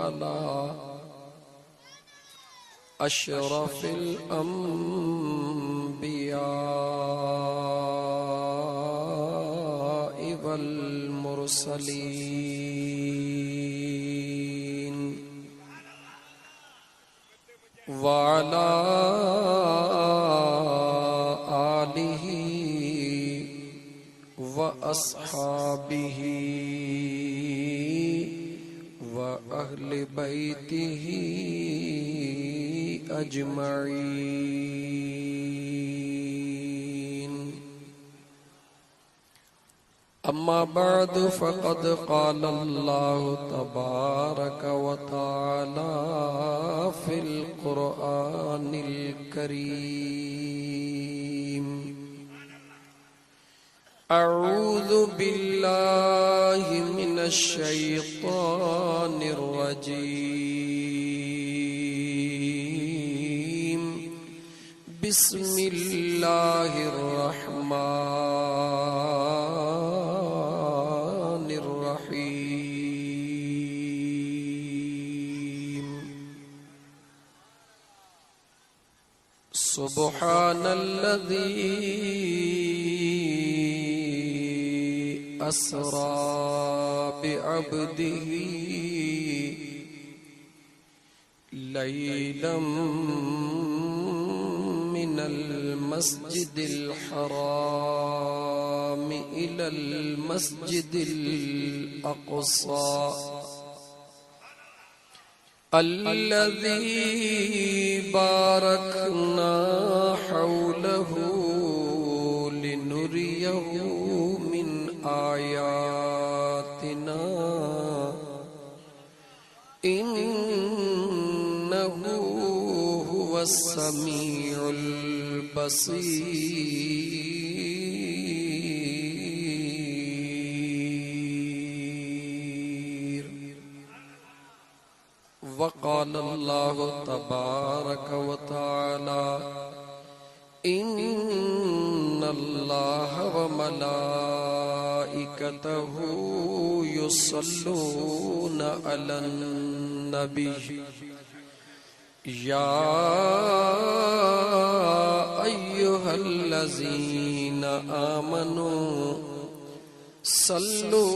अला अशरफिल अंबिया वल मुरसलीन वाला आलिही व अस्हाबिही व अहले बैतिही अजमईन। अम्मा बाद फ़क़द क़ाल अल्लाहु तबारक व तआला फ़िल क़ुरआनिल करीम। अऊज़ु बिल्लाहि मिनश शैतानिर रजीम। बिस्मिल्लाहिर रहमानिर रहीम। सुब्हानल्लज़ी अस्रा बिअब्दिही लैलम मिनल मस्जिदिल हराम इलल मस्जिदिल अक़सा अल्लज़ी बारकना हौलहू लिनुरियहू मिन आयातिना इन्नहू हुवस समीउल बसीर। वक़ाल अल्लाहु तबारक व तआला इन्नल्लाह व मलाइकतहू युसल्लूना अलन नबी या अय्युहल्लज़ीना आमनू सल्लू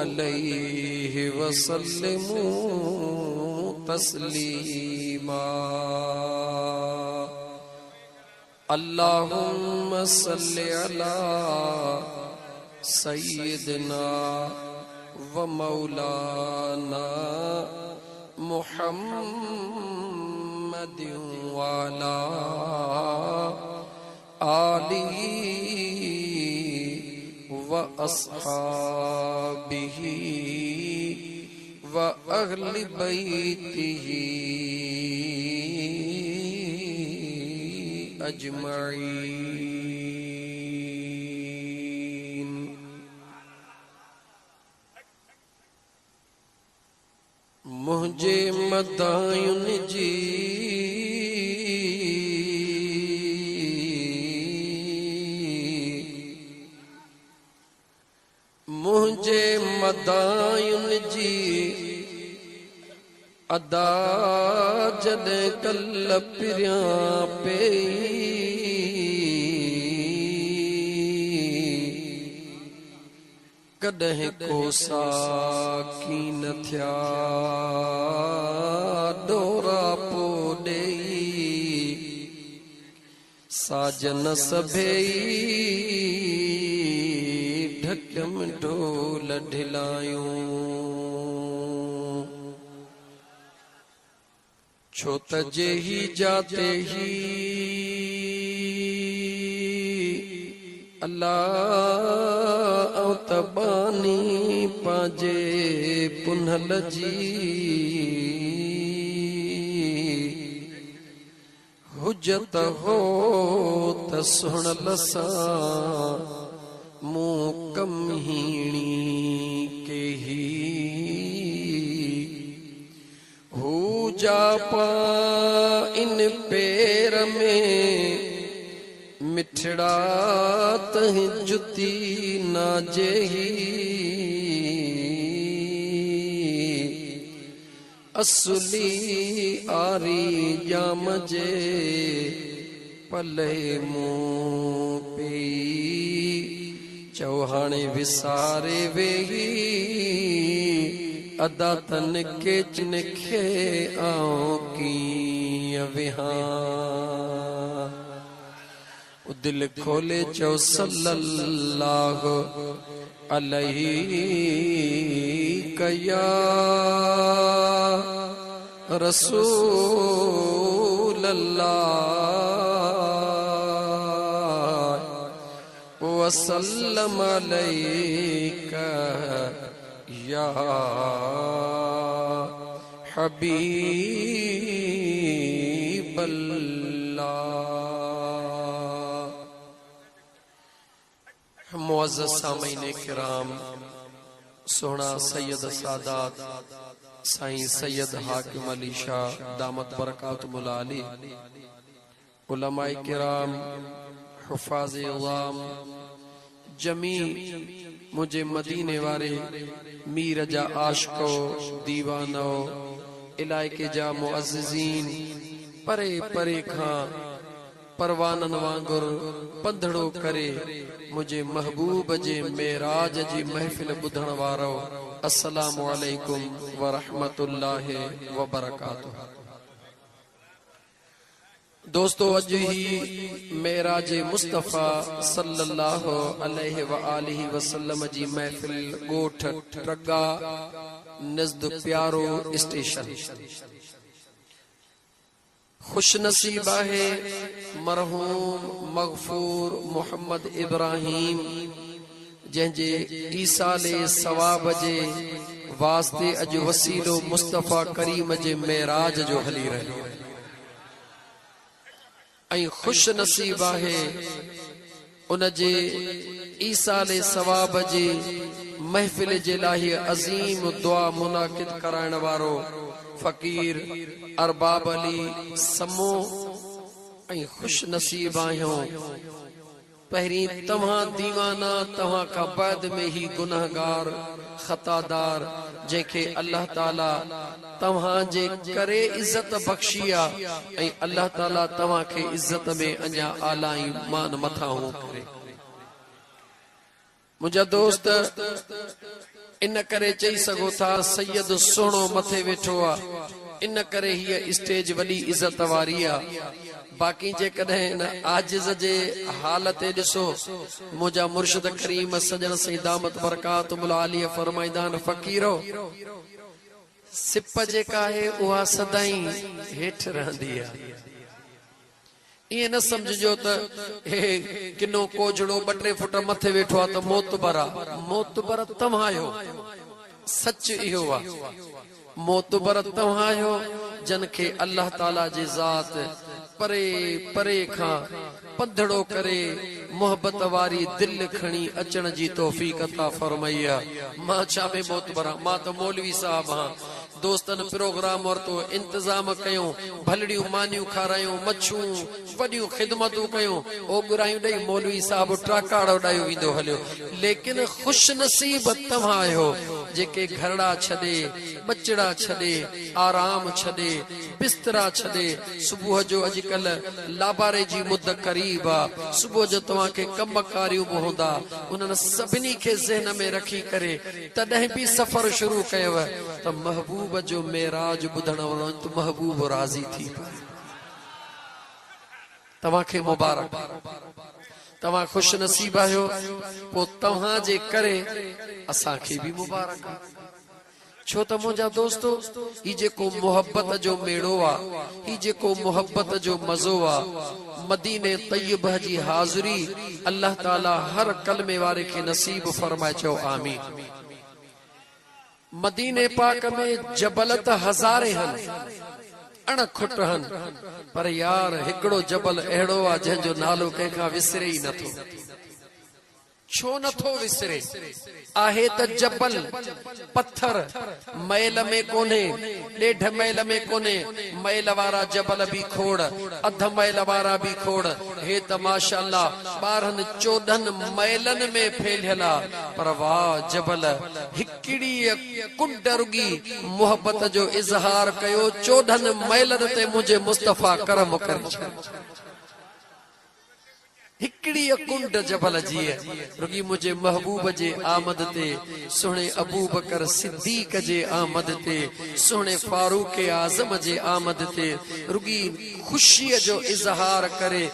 अलैहि व सल्लिमू तस्लीमा। अल्लाहुम्मा सल्लि अला सय्यिदना व मौलाना मुहम्मदिन व अला आलिही व अस्हाबिही व अहले बैतिही अजमईन। मुझे मदायुन जी मुझे मदायुन जी अदा जॾहिं कल पिरियां पई कॾहिं कोसा कीन थिया डोरा पो ॾेई साजन सभेई ढकम ढोल ढिलायूं। छो त जेही जाते ही अल्लाह तबानी पांजे पुनहल जी हुजत हो त सुणल सां मूं कम हीणी के ही हू जापा इन पैर में मिठड़ा तह जुती ना जेही असुली आरी जाम जे पले मुंह पी चौहाने विसारे वेही अदा तन के चिनखे आओ की विहां दिल खोले चौ सल्लल्लाहु अलैहि कया रसूल अल्लाह वसल्लम अलैका या हबीब अल्लाह। मुअज़्ज़ज़ सामीन किराम, सोहना सैयद सादात साईं सैयद हाकिम अली शाह दामत बरकातुहुल आली, उलमाए किराम, हुफ़ाज़े इज़ाम, जमी मुझे मदीने वारे मीर जा आशिको दीवानो, इलाइके जा मुअज़्ज़िज़ीन, परे परे खां परवानन वांगुर पंधड़ो करे मुझे महबूब जे मेराज जी महफिल बुधण वारो, अस्सलामु अलैकुम व रहमतुल्लाहि व बरकातुहू। दोस्तों, अज ही मेराज मुस्तफ़ा सल्लल्लाहु अलैहि व आलिहि वसल्लम जी महफिल गोठ ट्रगा नज़द प्यारो स्टेशन। खुश नसीब है मरहूम मगफूर मोहम्मद इब्राहिम जंहिंजे ईसाले सवाब जे वास्ते अज वसीलो मुस्तफ़ा करीम जे मेराज जो हली रहियो। ऐं खुश नसीब है उन जे ईसाले सवाब जे महफिल जे लाइ अज़ीम दुआ मुनाकिद कराइण वारो फ़कीर अरबाब अली समो। ऐं खुश नसीब आहियो पहिरीं तव्हां दीवाना, तव्हां का बाद में ही गुनहगार खतादार, जंहिंखे अल्लाह ताला तव्हां जे करे इज्जत बख्शी आहे ऐं अल्लाह ताला तव्हां खे इज्जत में अञा आला ऐं मान मथा हो करे। मुंहिंजा दोस्त इन करे चई सघो था सैयद सोणो मथे वेठो आहे, इन करे हीअ स्टेज वॾी इज्जत वारी आहे। बाक़ी जेकॾहिं आजिज़ जे हालत ॾिसो, मुंहिंजा मुर्शिद करीम सजण सईं दामत बरकातुहुल आली फरमाईंदा आहिनि, फ़क़ीरो सिप जेका आहे उहा सदाईं हेठि रहंदी आहे। ईअं न समझजो त हे किनो कोजड़ो 2-3 फुट मथे वेठो आहे त मोतबर आहे। मोतबर तव्हां आहियो, सच इहो आहे। मोतबर तव्हां आहियो जन खे अल्लाह ताला जी ज़ात परे परे खां पंधड़ो करे मोहब्बत वारी दिल खणी अचण जी तौफ़ीक़ अता फरमाई आहे। मां छा में मोतबर आहियां, मां त मौलवी साहब आहियां। दोस्तन प्रोग्राम वरतो, इंतजाम कयूं, भलड़ियूं मानियूं खारायूं, मच्छूं वॾियूं ख़िदमतूं कयूं, ओगुरायूं ॾेई मौलवी साहब ट्राकाड़ उॾायो वेंदो हलियो। लेकिन खुश नसीब तव्हां आहियो जेके घरड़ा छॾे, बचड़ा छॾे, आराम छॾे, बिस्तरा छॾे, सुबुह जो अॼुकल्ह लाबारे जी मुद क़रीब आहे, सुबुह जो तव्हांखे कमकारियूं बि हूंदा, उन्हनि सभिनी खे ज़हन में रखी करे तॾहिं बि सफ़र शुरू कयव त महबूब जो मेराज ॿुधण वञो त महबूब राज़ी थी पए। तव्हांखे मुबारक, तव्हां खुश नसीब आहियो। पोइ तव्हां जे करे असांखे बि मुबारक आहे। छो त मुंहिंजा दोस्तो, ही जेको मोहब्बत जो मेड़ो आहे, ही जेको मोहब्बत जो मज़ो आहे, मदीने तय्यबह जी हाज़िरी अल्लाह ताला हर कलमे वारे खे नसीब फरमाए। चओ आमीन। मदीने पाक में जबल त हज़ारे हन, अणखुट हन, पर यार हिकिड़ो जबल अहिड़ो आहे जंहिंजो नालो कंहिंखां विसरे ई नथो। छो नथो विसरे आहे त जबल पत्थर मैल में कोने ॾेढ मैल में कोने मैल वारा जबल भी खोड़ अध मैल वारा भी खोड़ हे त माशाअल्लाह 12-14 मैलन में फैलियला पर वाह जबल हिकड़ी कुंड रुगी मोहब्बत जो इजहार कयो 14 मैलन ते मुझे मुस्तफा करम करे हिकड़ी कुंड जबल जी रुगी मुझे महबूब जे आमद ते सुने अबू बकर सिद्दीक जे आमद ते सुने फारूक आजम जे आमद ते रुगी खुशी जो इजहार करे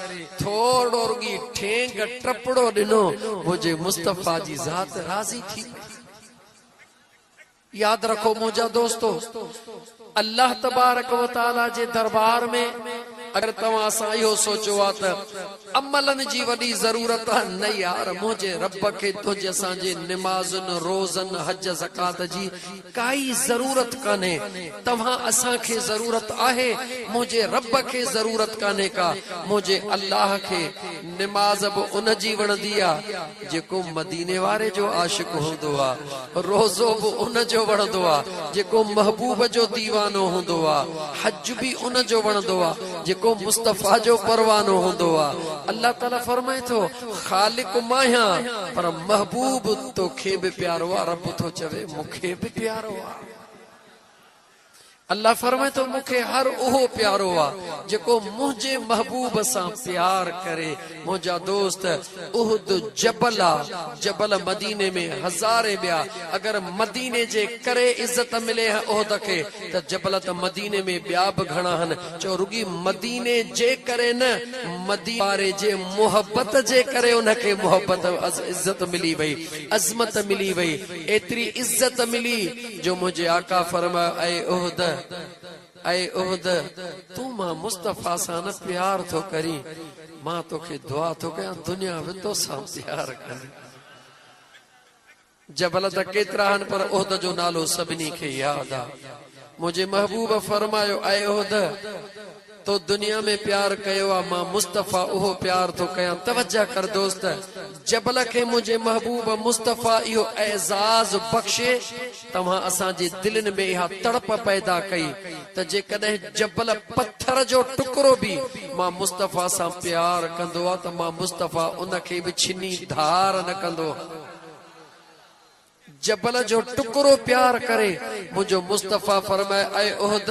थोड़ो रुगी ठेंग टपड़ो दिनो मुझे मुस्तफा जी जात राजी थी। याद रखो मुझा दोस्तों अल्लाह तबारक व तआला जे दरबार में अगर तव्हां सां इहो सोचो आ त अमलन जी वॾी ज़रूरत न यार मुझे रब के तुझ असांजे निमाज़न रोज़न हज ज़कात जी काई ज़रूरत काने तव्हां असां खे ज़रूरत आहे मुझे रब के ज़रूरत काने का मुझे अल्लाह के निमाज़ बि उन जी वणंदी आ जेको मदीने वारे जो आशिक हूंदो आ रोज़ो बि उन जो वणंदो आ जेको महबूब जो दीवानो हूंदो आ हज भी उन जो वणंदो आ जेको मुस्तफा जो परवानो हूंदो आ। अल्लाह ताला फरमाए थो खालिक माया पर महबूब तो खे भी प्यारो आ रब तो चवे मुखे भी प्यारो आ। अल्लाह फरमाए तो मुखे हर उहो प्यारो आ जेको मुझे महबूब सां प्यार करे। मुझा दोस्त उहद जबल आ जबल मदीने में हजारे बिया अगर मदीने जे करे इज्जत मिले है उहद के त जबल त मदीने में बिया भी घणा हन चो रुगी मदीने जे करे न मदीने वारे जे मोहब्बत जे करे उनके मोहब्बत इज्जत मिली वई अजमत मिली वई एतरी इज्जत मिली जो मुझे आका फरमाए ऐ उहद तू मां मुस्तफा सां न प्यार थो करी मां तोखे दुआ थो कयां दुनिया में तो सां प्यार कर। जबल त केतिरा हन पर उहद जो नालो सभिनी खे याद आ। मुझे महबूब फरमायो ऐ उहद तो दुनिया में प्यार कयो आ मां मुस्तफा उहो प्यार तो कयां। तवज्जा कर दोस्त जबल के मुझे महबूब मुस्तफा इहो एजाज बख्शे तव्हां असांजे दिलनि में इहा तड़प पैदा कई त जे कॾहिं जबल पत्थर जो टुकड़ो भी मां मुस्तफा सां प्यार कंदो आ त मां मुस्तफा उनखे भी छिनी धार न कंदो। जबल जो टुकड़ो प्यार करे मुझो मुस्तफा फरमाए ऐ उहद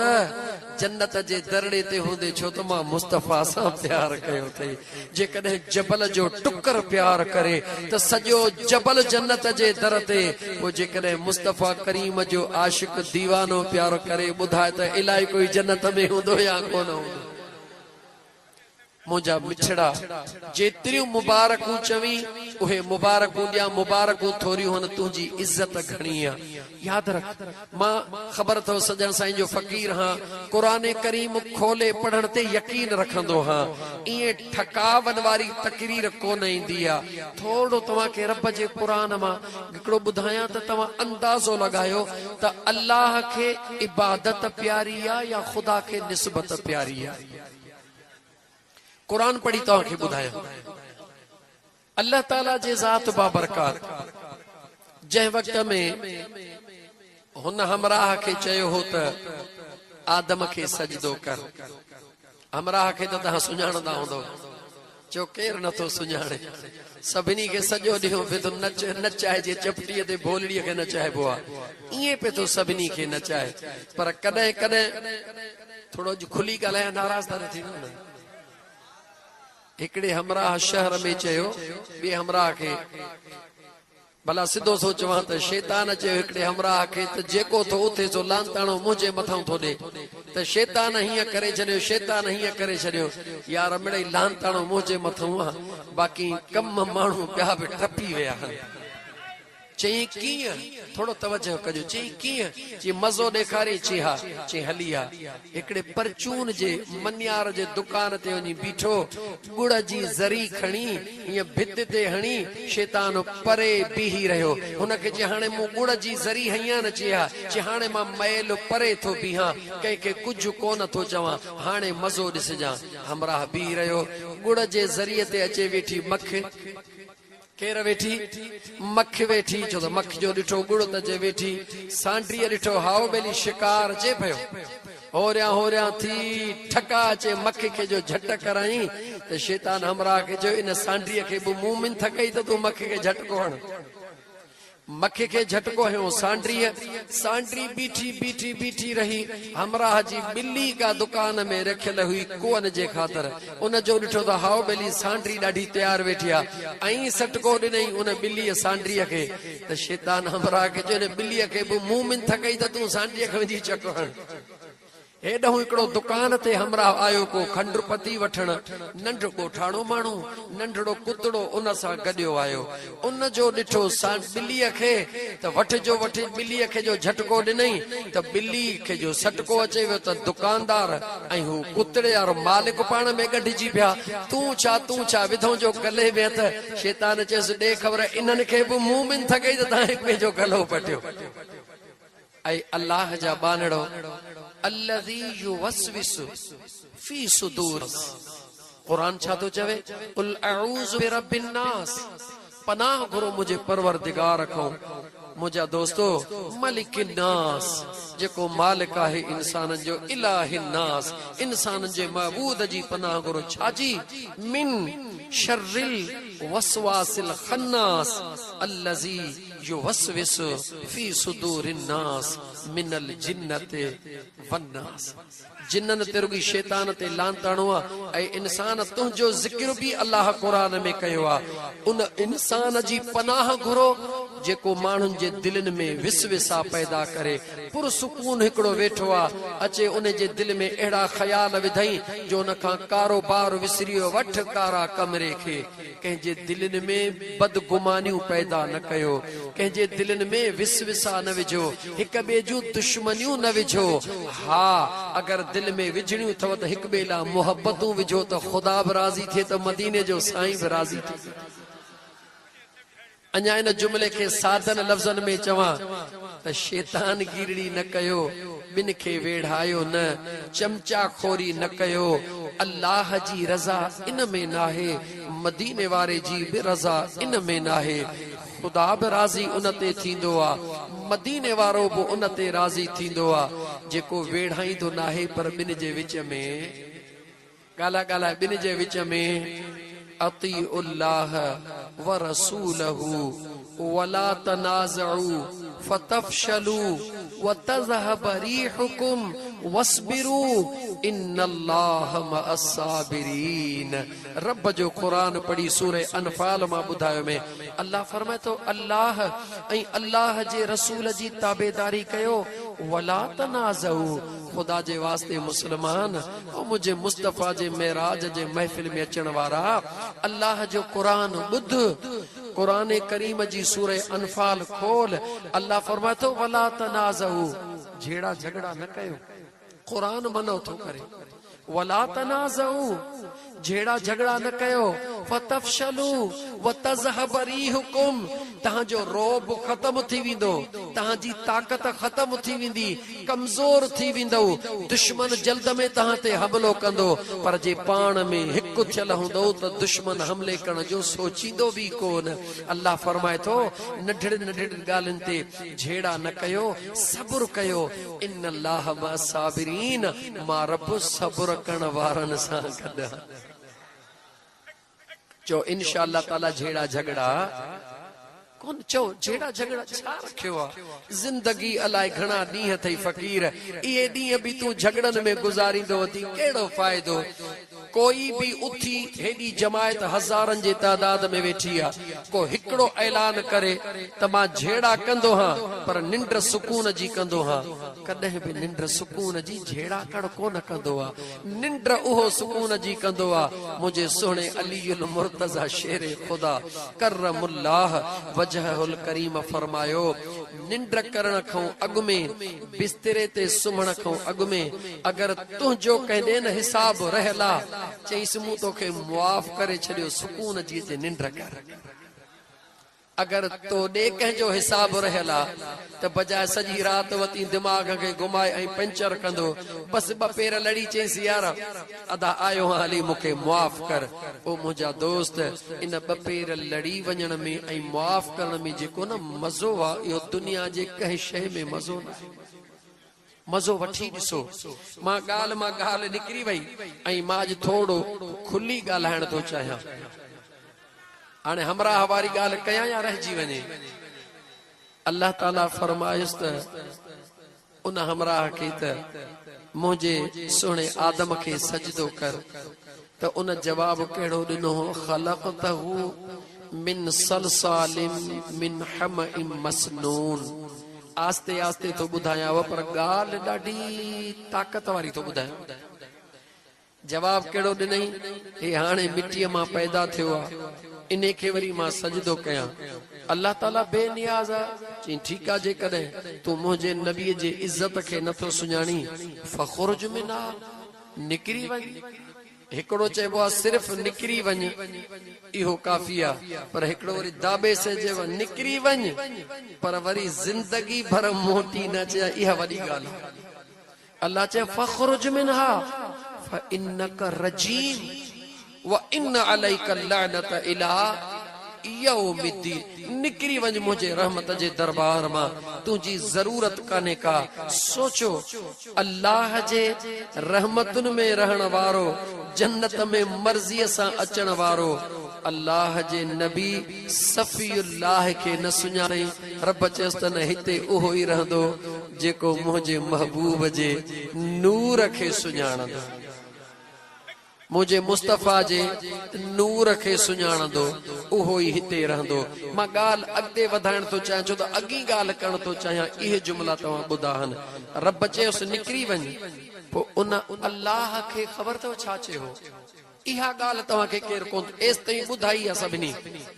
जन्नत जे दरड़े ते हूंदे छो त मां मुस्तफा सां प्यार कयो थई। जे कॾहिं जबल जो टुकर प्यार करे त सॼो जबल जन्नत जे दर ते पोइ जे कॾहिं मुस्तफा करीम जो आशिक दीवानो प्यार करे ॿुधाए त इलाही कोई जन्नत में हूंदो या कोन हूंदो। मुझा मिठड़ा जेतिरियूं मुबारकूं चवी उहे मुबारकूं ॾियां मुबारकूं थोरियूं हन तुंहिंजी इज्जत घणी आ। याद रख मां ख़बर अथव सजण साईं जो फ़कीर हां क़ुरान करीम खोले पढ़ण ते यकीन रखंदो हां इएं ठकावन वारी तकरीर कोन ईंदी आ। थोरो तव्हांखे रब जे क़ुरान मां हिकिड़ो ॿुधायां त तव्हां अंदाज़ो लॻायो त अल्लाह खे इबादत प्यारी आ या ख़ुदा खे निस्बत प्यारी आ। कुरान पढ़ी तव्हांखे ॿुधायां अल्लाह ताला जे ज़ात बाबरकात जंहिं वक़्त में हुन हमराह खे चयो हो त आदम खे सजदो कर हमराह खे त तव्हां सुञाणंदा हूंदो चो केरु नथो सुञाणे सभिनी खे सॼो ॾींहुं पे तो नचाइजे चपटीअ ते बोलड़ीअ खे नचाइबो आहे ईअं पे तो सभिनी खे नचाए पर कॾहिं कॾहिं थोरो खुली ॻाल्हायां नाराज़ था न थींदो न। हिकिड़े हमराह शहर में चयो ॿिए हमराह खे भला सिधो सोचवां त शैतान चयो हिकिड़े हमराह खे त जेको थो उथे सो लांताणो मुंहिंजे मथां थो ॾे त शैतान हीअं करे छॾियो शैतान हीअं करे छॾियो यार मिड़ई लांताणो मुंहिंजे मथां आहे बाक़ी कम माण्हू ॿिया बि टपी विया आहिनि। चई कीअं थोरो तवजो कजो चई कीअं चई मज़ो ॾेखारे चई हा चई हली आ हिकिड़े परचून जे मनियार जे दुकान ते वञी बीठो गुड़ जी ज़री खणी हीअं भित ते हणी शैतान परे बीही रहियो हुनखे चई हाणे मूं गुड़ जी ज़री हईं न चई हा चई हाणे मां मैल परे थो बीहां कंहिंखे कुझु कोन थो चवां हाणे मज़ो ॾिसजां। हमराह बीही रहियो गुड़ जे ज़रिए ते अचे वेठी मख केर वेठी मख वेठी छो त मख जो ॾिठो गुड़ त जे वेठी सांड्रीअ ॾिठो हाओ बेली शिकार अचे पियो होरियां थी ठका अचे मख के जो झट कराई त शैतान हमरा के जो इन सांड्रीअ के बि मुंह में थकई त तू मख के झटको हण मख के झटको है सांड्री बीठी रही हमरा जी बिल्ली का दुकान में रखियल हुई कोन जे खातर उन जो ॾिठो त हाओ बेली सांड्री ॾाढी तैयार वेठी आहे ऐं सटको ॾिनई उन बिल्लीअ सांड्रीअ खे त शैतान हमरा के जो इन बिल्लीअ के बि मुंह में थकई त तू सांड्रीअ खे वञी चक हण हेॾो हिकिड़ो दुकान ते हमरा आयो को खंडपति वठण नंढो ॻोठाणो माण्हू नंढड़ो कुतड़ो उन सां गॾियो आयो उन जो ॾिठो बिल्लीअ खे त वठिजो बिल्लीअ खे जो झटको ॾिनई त बिल्ली खे जो सटको अचे वियो त दुकानदार ऐं हू कुतड़े वारो मालिक पाण में गॾिजी पिया तूं छा विधो जो गले में त शैतान चयसि ॾे ख़बर इन्हनि खे बि मुंह में थकई त तव्हां पंहिंजो गलो पटियो ऐं अल्लाह जा बानड़ो अल्लज़ी युवस्विसु फी सुदूर कुरान छा तो चवे कुल अऊज़ु बिरब्बिन नास पनाह घुरो मुझे परवरदिगार खां मुझा दोस्तो मलिकिन नास जेको मालिक आहे इंसान जो इलाहिन नास इंसान जे महबूद जी पनाह घुरो छाजी मिन शर्रिल वसवासिल खन्नास अल्लज़ी युवस्विसु फी सुदूरिन नास मिनल जिन्नति वन्नास जिन्नन ते रुगी शैतान ते लांताणो ऐं इंसान तुंहिंजो जिक्र भी अल्लाह कुरान में कयो उन इंसान जी पनाह घुरो जेको माण्हुनि जे दिलनि में विसविसा पैदा करे पुरसुकून हिकिड़ो वेठो अचे उन जे दिल में अहिड़ा ख्याल विधई जो उन खां कारोबार विसरियो वठ कारा कमरे खे कंहिंजे दिलनि में बदगुमानियूं पैदा न कयो कंहिंजे दिलनि में विसविसा न विझो हिक ॿिए जूं दुश्मनियूं न विझो हा अगर दिल में विझणियूं अथव त हिक ॿिए लाइ मोहब्बतूं विझो त ख़ुदा बि राज़ी थिए त मदीने जो साईं बि राज़ी थिए अञा इन जुमले के साधन लफ्ज़न में चवां त शैतान गिरड़ी न कयो बिन खे वेढ़ायो न चमचा खोरी न कयो अल्लाह जी रज़ा इन में नाहे मदीने वारे जी भी रज़ा इन में नाहे खुदा भी राज़ी उन ते थींदो मदीने वारो भी उन ते राज़ी थींदो जेको वेढ़ाईंदो नाहे पर बिन जे विच में गाला बिन जे विच में अतीउल्लाह व रसूलहू वला तनाज़उ फतफशलू व तज़हब रीहुकुम वस्बिरू इन्नल्लाह मअस साबिरीन रब जो कुरान पढ़ी सूरह अनफाल मां बुधायो में अल्लाह फरमाए तो अल्लाह ऐं अल्लाह जे रसूल जी ताबेदारी कयो वला तनाज़उ खुदा जे वास्ते मुसलमान और मुझे मुस्तफा जे मेराज जे महफिल में अचण वारा अल्लाह जो कुरान बुध कुरान करीम जी सूरह अनफाल खोल अल्लाह फरमाए तो वला तनाज़उ झेड़ा झगड़ा न कयो कुरान मनो थो करे वला तनाज़उ झेड़ा झगड़ा न कयो फतफशलू व तज़हब रीहुकुम तहां जो रोब खत्म थी विंदो तहां जी ताकत खत्म थी विंदी कमजोर थी विंदो दुश्मन जल्द में तहां ते हमलो कंदो पर जे पाण में हिक थियल हुंदो त दुश्मन हमले करण जो सोचींदो भी कोन अल्लाह फरमाए तो नढड़ गालन ते झेड़ा न कयो सब्र कयो इन्नल्लाह मअस साबिरीन मा रब सब्र करण वारन सां गॾु चो इंशाअल्लाह ताला झेड़ा झगड़ा कौन चो झेड़ा झगड़ा छा रखियो जिंदगी अलाए घणा ॾींहं थई फ़कीर इहे ॾींहं भी तू झगड़न में गुजारींदो थी केड़ो फ़ाइदो कोई भी उथी हेडी जमायत हज़ारन जे तादाद में वेठी को हिकड़ो ऐलान करे त मां झेड़ा कंदो हां पर निंड सुकून जी कंदो हां कदे भी निंड सुकून जी झेड़ा कण कोन कंदो निंड उहो सुकून जी कंदो मुझे सोहणे अलीउल मुर्तज़ा शेर खुदा करमुल्लाह वजहुल करीम फरमायो निंड करण खां अॻु में बिस्तरे ते सुम्हण खां अॻु में अगर तुंहिंजो कंहिं न हिसाब रहला चईस मूं तोखे मुआफ़ करे छॾियो सुकून जी ते निंड कर अगर तो दे कंहिंजो हिसाब रहला त बजाए सजी रात वती दिमाग के घुमाए ऐं पंचर कंदो बस ब पेर लड़ी चेसी यार अदा आयो हाली मुखे माफ कर। ओ मुंहिंजा दोस्त इन ब पेर लड़ी वञण में ऐं माफ करण में जेको न मज़ो आ इहो दुनिया जे कंहिं शइ में मज़ो न आहे। मज़ो वठी ॾिसो। मां ॻाल्हि निकिरी वई ऐं मां अॼु थोरो खुली ॻाल्हाइण थो चाहियां। हाणे हमराह वारी ॻाल्हि कयां या रहिजी वञे। अल्लाह ताला फरमायुसि त उन हमराह खे त मुंहिंजे सुहिणे आदम खे सजदो कर त उन जवाब कहिड़ो ॾिनो ख़लक़तहू मिन सलसालिन मिन हमिम मसनून। आस्ते आस्ते तो ॿुधायांव पर ॻाल्हि ॾाढी ताक़त वारी तो ॿुधायां। जवाब कहिड़ो ॾिनई हे हाणे मिटीअ मां पैदा थियो आहे इन खे वरी मां सजदो कयां। अल्लाह ताला बेनियाज़ आहे। चई ठीकु आहे जेकॾहिं तूं मुंहिंजे नबीअ जे इज़त खे नथो सुञाणी फखुरुज मिना निकिरी वञ। हिकिड़ो चइबो आहे सिर्फ़ निकिरी वञ इहो काफ़ी आहे पर हिकिड़ो वरी दाबे से चइबो निकिरी वञ पर वरी ज़िंदगी भर मोटी न अचे इहा वॾी ॻाल्हि आहे। अल्लाह चए फखुरुज मिनहा फइन्नक रजीम व इन अलैक लअनत इला यौमिद्दीन। निकिरी वञ मुंहिंजे रहमत जे दरबार मां तुंहिंजी ज़रूरत कान्हे का। सोचो अल्लाह जे रहमतुनि में रहण वारो जन्नत में मर्ज़ीअ सां अचण वारो अल्लाह जे नबी सफ़ीउल्लाह खे न सुञाणे रब चयसि त न हिते उहो ई रहंदो जेको मुंहिंजे महबूब जे नूर खे सुञाणंदो मुझे मुस्तफ़ा जे नूर खे सुञाणंदो उहो ई हिते रहंदो। मां ॻाल्हि अॻिते वधाइण थो चाहियां छो त अॻी ॻाल्हि करण थो चाहियां। इहे जुमला तव्हां ॿुधाहनि। रब चयोसि निकिरी वञ पोइ उन अल्लाह खे ख़बर अथव छा चयो। इहा ॻाल्हि तव्हांखे केरु कोन एसि ताईं ॿुधाई आहे सभिनी।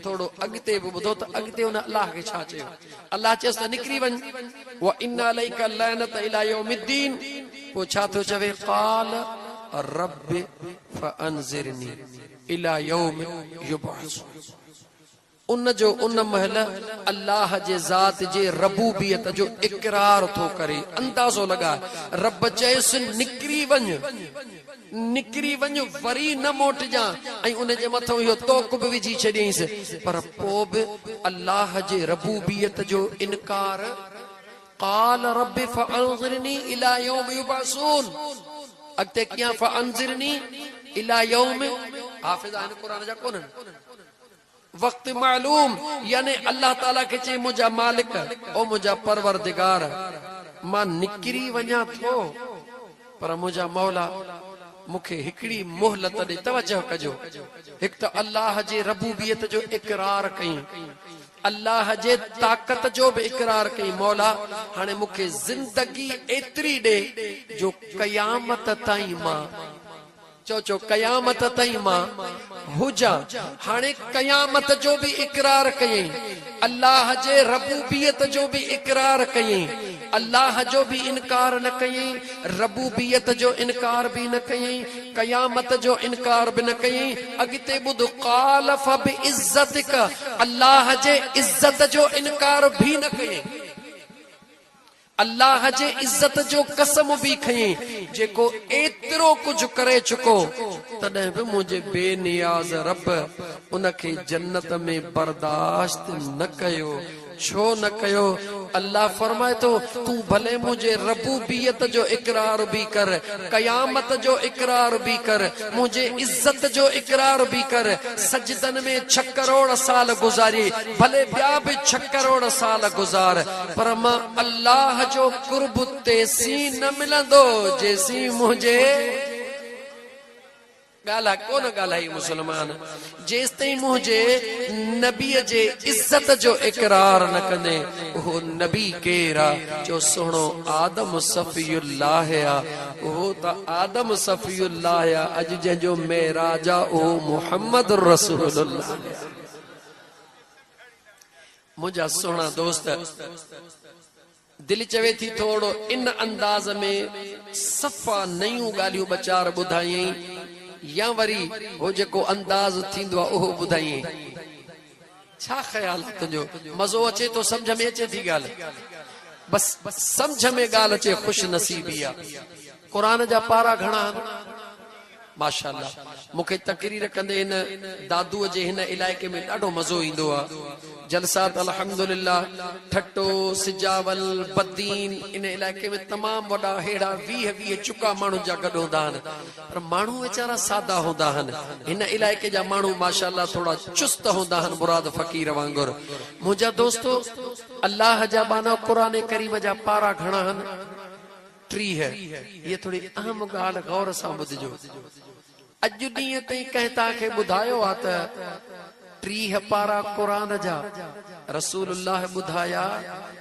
थोरो अॻिते बि ॿुधो त अॻिते उन अल्लाह खे छा चयो। अल्लाह चयोसि त निकिरी वञ व इन अलैक लअनत इला यौमिद्दीन। पोइ छा थो चवे क़ाल रब फअनज़िरनी इला यौम युबअसून। उन जो उन महल अल्लाह जे ज़ात जे रबूबियत जो इकरार थो करे। अंदाज़ो लगा रब चयसि निकिरी वञ वरी न मोटिजां ऐं उन जे मथां इहो तोक बि विझी छॾियईंसि पर पोइ बि अल्लाह जे रबूबियत जो इनकार। क़ाल रब फअनज़िरनी इला यौम युबअसून। अॻिते कीअं फअनज़िरनी इला यौम हाफ़िज़ आहिनि क़ुरान जा कोन्हनि वक़्त मालूम यानी अल्लाह ताला खे चई मुंहिंजा मालिक ओ मुंहिंजा परवरदिगार मां निकिरी वञा थो पर मुंहिंजा मौला मूंखे हिकिड़ी मोहलत ॾे। तवजह कजो हिकु त अल्लाह जे रबूबियत जो इकरार कई अल्लाह जे ताक़त जो भी इकरार कई। मौला हाणे मूंखे ज़िंदगी एतिरी ॾे जो क़यामत ताईं मां चो क़यामत ताईं मां हुजां। हाणे क़यामत जो भी इकरार कयईं अल्लाह जे रबूबियत जो भी इकरार कयईं अल्लाह जो भी इनकार न कयईं रबूबियत जो इनकार भी न कयईं क़यामत जो इनकार भी न कयईं। अॻिते ॿुध क़ाल फबिइज़्ज़तिक अल्लाह जे इज़्ज़त जो इनकार भी न कयईं अल्लाह जे इज़्ज़त जो कसम भी खयईं जेको एतिरो कुझु करे चुको तॾहिं बि मुंहिंजे बेनियाज़ रब उनखे जन्नत में बर्दाश्त न कयो। छो न कयो। अल्लाह फरमाए तो तू भले मुझे रबूबियत जो इकरार भी कर क़यामत जो इकरार भी कर मुझे इज्जत जो इकरार भी कर सजदन में 6 करोड़ साल गुजारी भले ॿिया भी 6 करोड़ साल गुजार पर मां अल्लाह जो कुर्ब तेसी न मिलंदो जेसी मुझे गाला कोन गालाई मुसलमान जेस ताईं मुझे नबी जे इज्जत जो इकरार न कंदे वो नबी केरा जो सुनो आदम सफीउल्लाह या वो त आदम सफीउल्लाह या अज जो मेराजा ओ मुहम्मद रसूलुल्लाह। मुझा सोना दोस्त दिल चवे थी थोड़ो इन अंदाज में सफ़ा नयूं गालियूं बचार बुधाई या वरी वो जेको अंदाज थींदो ओहो बुधाई। छा ख्याल आहे तुंहिंजो? मज़ो अचे तो समझ में अचे थी ॻाल्हि? बस समझ में ॻाल्हि अचे ख़ुश नसीबी आहे। क़ुरान जा पारा घणा आहिनि माशाअल्लाह। मूंखे तकरीर कंदे हिन दादूअ जे हिन इलाइक़े में ॾाढो मज़ो ईंदो आहे। जलसात अल्हम्दुलिल्लाह ठट्टो सिजावल बदीन इन इलाइक़े में तमाम वॾा हेड़ा 20 चुका माण्हू जा गॾु हूंदा आहिनि, पर माण्हू वीचारा सादा हूंदा आहिनि। हिन इलाइक़े जा माण्हू माशाअल्लाह थोड़ा चुस्त हूंदा आहिनि, मुराद फ़कीर वांगुर। मुंहिंजा दोस्तो, अल्लाह जा बाना क़ुरान करीम जा पारा घणा आहिनि? 30 है। ये थोड़ी अहम ॻाल्हि गौर सां ॿुधिजो। अॼु ॾींहं ताईं कंहिं तव्हांखे ॿुधायो आहे त 30 पारा क़ुरान जा रसूलुल्लाह ॿुधाया,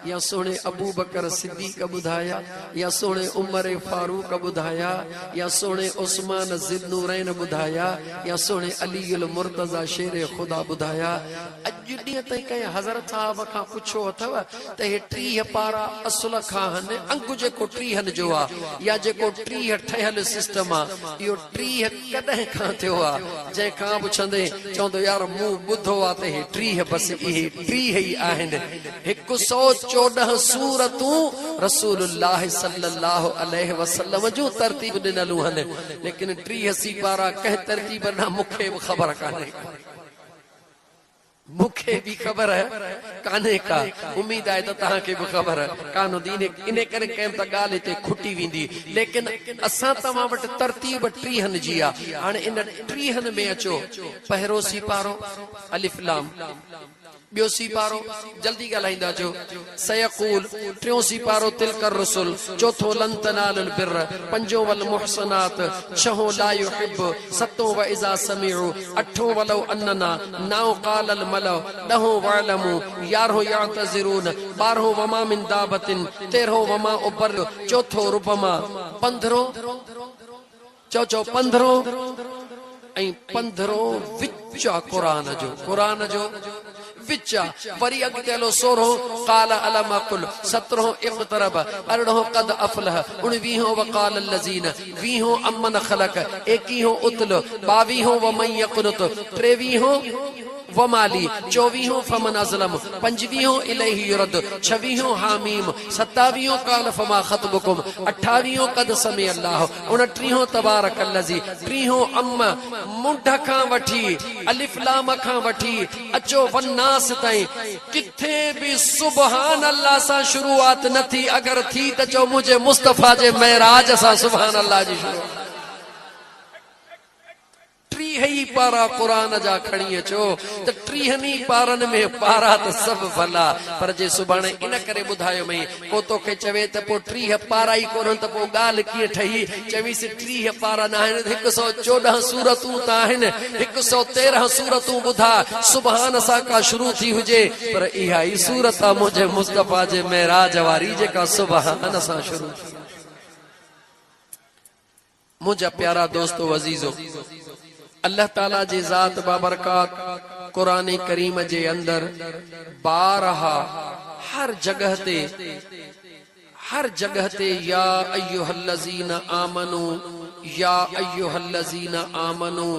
या सोने अबू बकर सिद्दीक़ ॿुधाया, या सोने उमर फारूक ॿुधाया, या सोने उस्मान ज़िन्नूरैन ॿुधाया, या सोने अली अल मुर्तज़ा शेर खुदा ॿुधाया? अॼु ॾींहं ताईं कंहिं हज़रत साहब खां पुछो अथव त हे 30 पारा असुल खां आहिनि, अंगु जेको 30 जो आहे, या जेको 30 ठहियल सिस्टम आहे, इहो 30 कॾहिं खां थियो आहे? जंहिंखां पुछंदे चवंदो यार मूं ॿुधो आहे त हे 30 बसि इहे 30 ही आहिनि। 114 सूरतूं रसूलुल्लाह सल्लल्लाहु अलैहि वसल्लम जूं तरतीब ॾिनलूं आहिनि, लेकिन 30 सीपारा कंहिं तरतीब ना मूंखे बि ख़बर कान्हे, मूंखे बि ख़बर कान्हे का। उम्मीद आहे त तव्हांखे बि ख़बर कानो दी, इन करे कंहिं त ॻाल्हि हिते खुटी वेंदी। लेकिन असां तव्हां वटि तरतीब 30 जी आहे। हाणे इन 30 में अचो। पहिरियों सीपारो अलिफ लाम, ॿियो सीपारो जल्दी ॻाल्हाईंदा अचो सयक़ूल, टियों सीपारो तिलकर रसूल, चौथों लन तनालुल बिर्र, पंजों वल मुहसनात, छहों ला युहिब, सतों व इज़ा समीउ, अठों वलौ अन्नना, नौ क़ालल मलौ, ॾहों वअलमू, यारहों यअतज़िरून, ॿारहों वमा मिन दाबतिन, तेरहों वमा उबर, चौथों रुबमा, 15 चओ 15 ऐं 15 विचा क़ुरान जो विचा। वरी अॻिते हलो 16 क़ाल अलम अक़ुल, 17 इक़्तरब, 18 क़द अफ़लह, 19 वक़ाल लज़ीन, 20 अमन ख़लक़, 21 उतल, 22 वमन यक़नुत, 23 वमाली, 24 फमन अज़लम, 25 इलैहि युरद, 26 हामीम, 27 क़ाल फमा ख़तबुकुम, 28 क़द समी अल्लाह, 29 तबारकल्लज़ी, 30 अम्म मुंढ खां वठी अलिफ लाम खां वठी अचो वन्नास ताईं किथे भी सुभान अल्लाह सां शुरुआत न थी। अगर थी त चओ मुझे मुस्तफा जे महराज सां सुभान अल्लाह जी शुरुआत। 30 पारा क़ुरान जा खणी अचो त 30 पारनि में पारा त सभु भला, पर जे सुभाणे इन करे ॿुधायो मई को तोखे चवे त पोइ 30 पारा ई कोन त पोइ ॻाल्हि कीअं ठही? चवीसि 30 पारा न आहिनि, 114 सूरतूं त आहिनि, 113 सूरतूं ॿुधा सुभान सां का शुरू थी हुजे, पर इहा ई सूरत आहे मुंहिंजे मुस्तफा जे महराज वारी जेका सुभान सां शुरू थी। मुंहिंजा प्यारा दोस्तो अज़ीज़ो, अल्लाह ताला जी ज़ात बाबरकात कुरान करीम जे अंदर बारहा हर जगह ते या अय्युहल्लज़ीना आमनू, या अय्युहल्लज़ीना आमनू,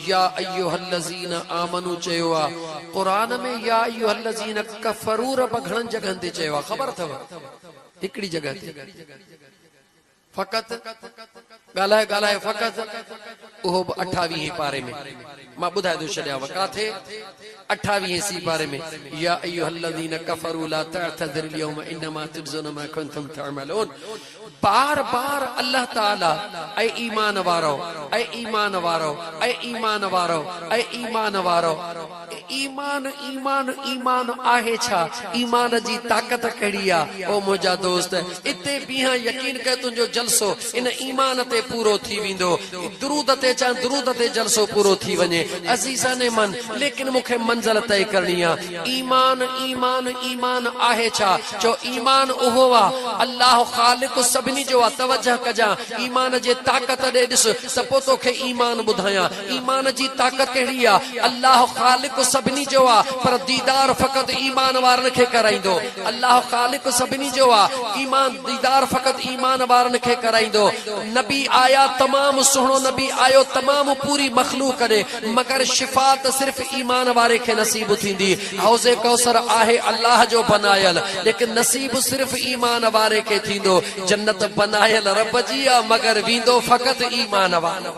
या अय्युहल्लज़ीना आमनू चयो आहे। कुरान में या अय्युहल्लज़ीना कफरू रब घणनि जगहनि ते चयो आहे, ख़बर अथव? हिकिड़ी जगह ते फ़क़त ॻाल्हाए फ़क़त उहो 28 पारे में मां ॿुधाए थो छॾियांव काथे 28 सी पारे में या अय्युहल्लज़ीना कफरू ला तअतज़िरु यौम इन्नमा तुजज़ौना मा कुंतुम तअमलून। बार बार अल्लाह ताला ऐ ईमान वारो, ऐ ईमान वारो, ऐ ईमान वारो, ऐ ईमान वारो। ईमान ईमान ईमान आहे छा? ईमान जी ताकत कहिड़ी आहे? ओ मुंहिंजा दोस्त, इते बीह यकीन कर तुंहिंजो जलसो इन ईमान ते पूरो थी वेंदो। दुरूद ते चा दुरूद ते जलसो पूरो थी वञे। अज़ीज़ाने मन, लेकिन मूंखे मंज़िल तय करणी आहे। ईमान ईमान ईमान आहे छा? चो ईमान उहो आहे अल्लाह ख़ालिक़ सभिनी जो आहे। तवजह कजां, ईमान जे ताकत ॾे ॾिस त पोइ तोखे ईमान ॿुधायां। ईमान जी ताकत कहिड़ी आहे? अल्लाह ख़ालिक़ सभिनी जो आ, पर दीदार फकत ईमान वारन खे कराइंदो। अल्लाह खालिक सभिनी जो आ, ईमान दीदार फकत ईमान वारन खे कराइंदो। नबी आया तमाम सुहिणो नबी आयो तमाम पूरी मखलूक ॾे, मगर शिफात सिर्फ ईमान वारे खे नसीब थींदी। हौज़े कौसर आहे अल्लाह जो बनायल, लेकिन नसीब सिर्फ ईमान वारे खे थींदो। जन्नत बनायल रब जी आ, मगर वींदो फकत ईमान वारो।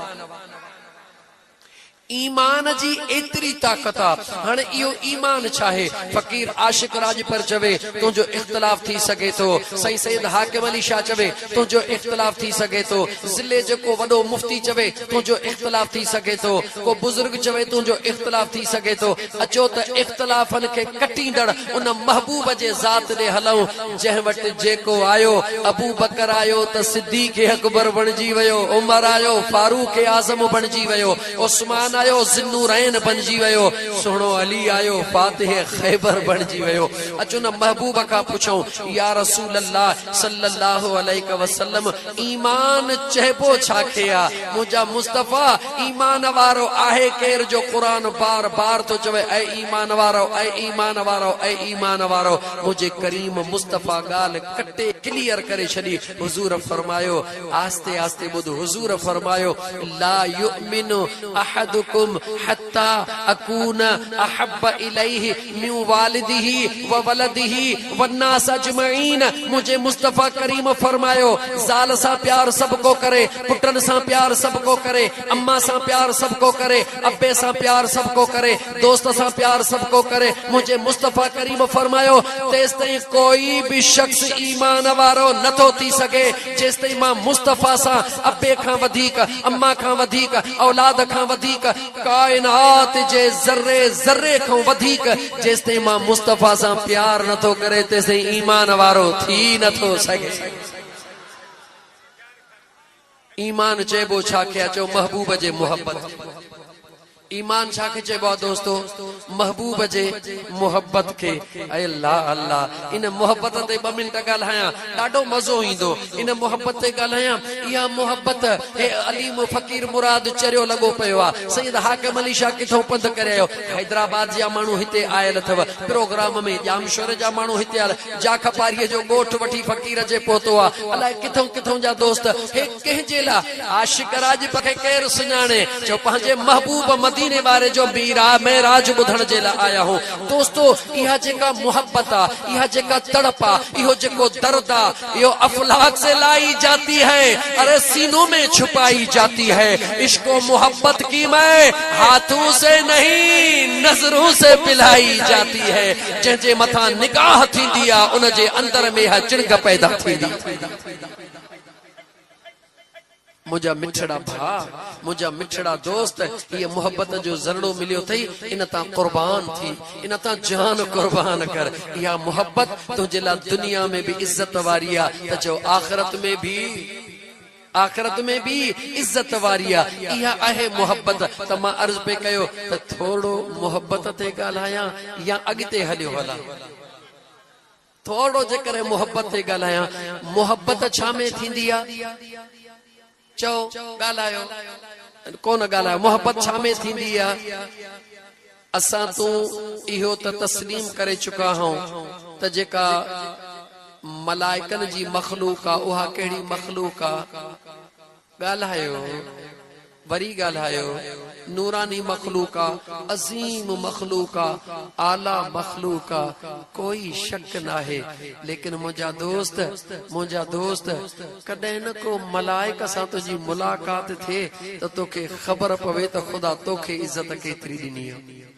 ईमान जी एतरी ताकत आ। हाणे इहो ईमान छाहे? फकीर आशिक राज पर चवे तुंहिंजो इख्तिलाफ थी सके तो, सही सैयद हाकिम अली शाह चवे तुंहिंजो इख्तिलाफ थी सके तो, ज़िले जेको वॾो मुफ्ती चवे तुंहिंजो इख्तिलाफ थी सके तो, को बुजुर्ग चवे तुंहिंजो इख्तिलाफ थी सके तो। अचो त इख्तिलाफन खे कटींदड़ उन महबूब जे ज़ात ॾे हलऊं जंहिं वटि जेको आयो। अबू बकर आयो त सिद्दीक़ अकबर बणिजी वियो, उमर आयो फारूक आज़म बणिजी वियो, उस्मान आयो ज़िन्नूरैन बणिजी वियो, सुहिणो अली आयो फातिह खैबर बणिजी वियो। अचो न महबूब खां पुछूं, या रसूल अल्लाह सल्लल्लाहु अलैहि वसल्लम ईमान चइबो छा खे आ? मुंहिंजा मुस्तफ़ा ईमान वारो आहे केर जो क़ुरान बार बार तो चवे ऐ ईमान वारो, ऐ ईमान वारो, ऐ ईमान वारो। मुझे करीम मुस्तफ़ा गाल कटे क्लियर करे छड़ी। हुजूर फरमायो, आस्ते आस्ते बुध, हुजूर फरमायो ला युमिनु अहदुकुम हत्ता अकूना अहब्ब इलैहि मिन वालिदिही व वलदिही वन्नास अजमईन। मुझे मुस्तफ़ा करीम फरमायो, ज़ाल सा प्यार सबको करे, पुटन सा प्यार सबको करे, अम्मा सा प्यार सबको करे, अब्बे सा प्यार सबको करे, दोस्त सा प्यार सबको करे। मुझे मुस्तफ़ा करीम फरमायो तेस ताईं कोई भी शख्स ईमान वारो नथो थी सके जेस ताईं मां मुस्तफ़ा सा अब्बे खां वधीक, अम्मा खां वधीक, औलाद खां वधीक, कायनात जे ज़र्रे ज़र्रे खां वधीक जेस ताईं मां मुस्तफ़ा सां प्यार नथो करे तेस ताईं ईमान वारो थी नथो सके। ईमान चइबो छा खे? अचो महबूब जे मोहब्बत। ईमान छा खे चइबो आहे दोस्तो? महबूब जे मोहब्बत खे। अल्लाह अल्लाह, इन मोहब्बत ते 2 मिंट ॻाल्हायां, ॾाढो मज़ो ईंदो इन मोहब्बत ते ॻाल्हायां। इहा मोहब्बत हे अलीम फ़कीर मुराद चरियो लॻो पियो आहे। सैयद हाकिम अली शाह किथों पंध करे आयो, हैदराबाद जा माण्हू हिते आयल अथव प्रोग्राम में, जामशोर जा माण्हू हिते आयल, जाखपारीअ जो ॻोठ वठी फ़कीर जे पहुतो आहे, अलाए किथों किथों जा दोस्त। हे कंहिंजे लाइ? आशिक राज खे केरु सुञाणे? जो पंहिंजे महबूब मदीने वारे जो मेराज ॿुधण जे लाइ आया हूं। दोस्तो, इहा जेका मोहब्बत आ, इहा जेका तड़प आ, इहो जेको दर्द आ, इहो अफलाक से लाई जाती है, अरे सीनों में छुपाई जाती है। इश्क और मोहब्बत की मैं हाथों से नहीं नजरों से पिलाई जाती है। जंहिंजे मथां निगाह थींदी आ उन जे अंदर में हा चिड़ग पैदा थींदी। मुझा मिठड़ा भा, मुझा मिठड़ा दोस्त, ये मोहब्बत जो ज़रड़ो मिलियो थई, इन तां कुर्बान थी, इन तां जान कुर्बान कर। यह मोहब्बत तुझे ला दुनिया में भी इज्जत वारी आ, त जो आखिरत में भी इज्जत वारी आ। इहा आहे मोहब्बत। त मां अर्ज़ पे कयो त थोड़ो मोहब्बत ते ॻाल्हायां या अॻिते हलियो हलां? थोड़ो जेकर मोहब्बत ते ॻाल्हायां। मोहब्बत छा में थींदी आ? चओ, ॻाल्हायो, कोन ॻाल्हायो। मोहब्बत छा में थींदी आहे? असां तूं इहो त तस्लीम करे चुका आहियूं त जेका मलाइकनि जी मखलूक आहे उहा कहिड़ी मखलूक आहे? ॻाल्हायो, वरी ॻाल्हायो। नूरानी मखलूक आहे, अज़ीम मखलूक आहे, आला मखलूक आहे, कोई शक ना है। लेकिन मुझा दोस्त कॾहिं न को मलाइक सां तुझी मुलाकात थिए त तोखे ख़बर पवे त ख़ुदा तोखे इज़त केतिरी ॾिनी आहे।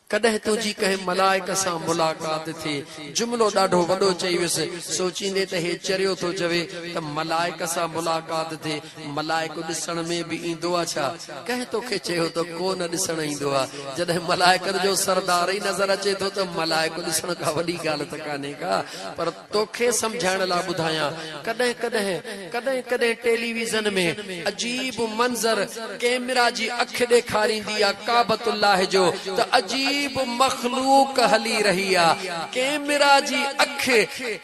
कॾहिं तुझी कंहिं मलाइक सां मुलाकात थिए, जुमिलो ॾाढो वॾो चई वियुसि, सोचींदे त हे चरियो थो चवे त मलाइक सां मुलाकात थिए। मलाइक ॾिसण में बि ईंदो आहे छा? कंहिं तोखे चयो त कोन ॾिसण ईंदो आहे। जॾहिं मलाइकनि जो सरदार ई नज़र अचे थो त मलाइक ॾिसण खां वॾी ॻाल्हि त कान्हे का। पर तोखे सम्झाइण लाइ ॿुधायां, कॾहिं टेलीविज़न में अजीब मंज़र कैमरा जी अख ॾेखारींदी आहे काबतुल्लाह जो, त अजीब मखलूक हली रही आ। कैमरा जी अख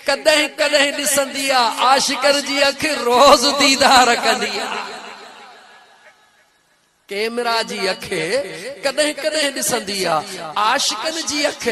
कॾहिं कॾहिं ॾिसंदी आ, आशिकनि जी अख रोज़ दीदार कंदी आ। कैमरा जी अखे कॾहिं कॾहिं ॾिसंदी आहे, आशिकनि जी अख